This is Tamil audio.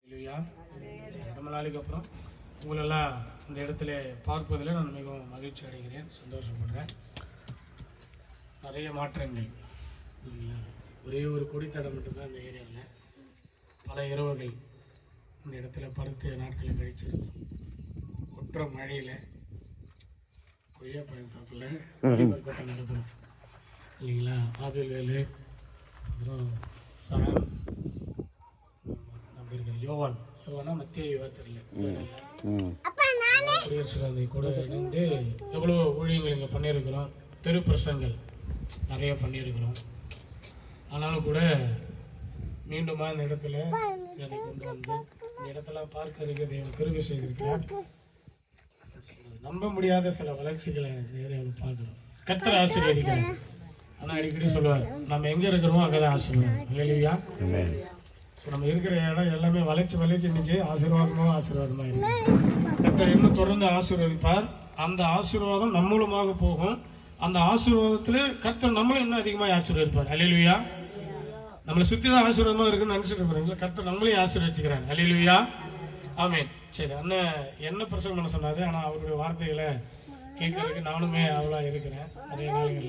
இல்லையா? ரொம்ப நாளைக்கு அப்புறம் உங்களெல்லாம் இந்த இடத்துல பார்ப்பதில் நான் மிகவும் மகிழ்ச்சி அடைகிறேன், சந்தோஷப்படுறேன். நிறைய மாற்றங்கள் இல்லைங்களா? ஒரே ஒரு கொடித்தடம் மட்டும்தான் இந்த ஏரியாவில். பல இரவுகள் இந்த இடத்துல படுத்து நாட்களை கழிச்சிருக்கோம். கொற்ற மழையில் கொய்யா பழம் சாப்பிடல கொட்டை நடத்துகிறோம் இல்லைங்களா? ஆப்பிள் வேலு, அப்புறம் சாம், அப்படி இருக்கிற யோவானா மத்திய யுவா தெரியல, குடியரசு கூட இணைந்து எவ்வளோ ஊழியங்கள் இங்கே பண்ணியிருக்கிறோம். தெரு பிரசங்கள் நிறைய பண்ணியிருக்கிறோம். ஆனாலும் கூட மீண்டுமா இந்த இடத்துல என்னை கொண்டு வந்து இந்த இடத்தெல்லாம் பார்க்கறதுக்கு தேவன் கிருபை செய்திருக்கிறார். நம்ப முடியாத சில வளர்ச்சிகளை ஏரியாவில் பார்க்குறோம். கர்த்தர் ஆசீர்வதிக்கிறார். ஆனால் அடிக்கடி சொல்லுவார், நம்ம எங்கே இருக்கிறோமோ அங்கே தான் ஆசீர்வாதம் இல்லையா? ஸோ நம்ம இருக்கிற இடம் எல்லாமே வளைச்சி இன்னைக்கு ஆசீர்வாதமாக இருக்கு. கர்த்தர் இன்னும் தொடர்ந்து ஆசீர்வதிப்பார். அந்த ஆசீர்வாதம் நம்ம மூலமாக போகும். அந்த ஆசீர்வாதத்தில் கர்த்தர் நம்மளும் இன்னும் அதிகமாக ஆசீர்வதிப்பார். அல்லேலூயா. நம்மளை சுற்றி தான் ஆசீர்வாதமாக இருக்குன்னு நினச்சிட்டு இருக்கிறோம். கர்த்தர் நம்மளையும் ஆசீர்வதிச்சுக்கிறார். அல்லேலூயா. ஆமென். சரி, அண்ணன் என்ன பிரசங்கம் பண்ண சொன்னார். ஆனால் அவருடைய வார்த்தைகளை கேட்கறதுக்கு நானுமே அவளாக இருக்கிறேன் நிறைய நாளுங்களில்.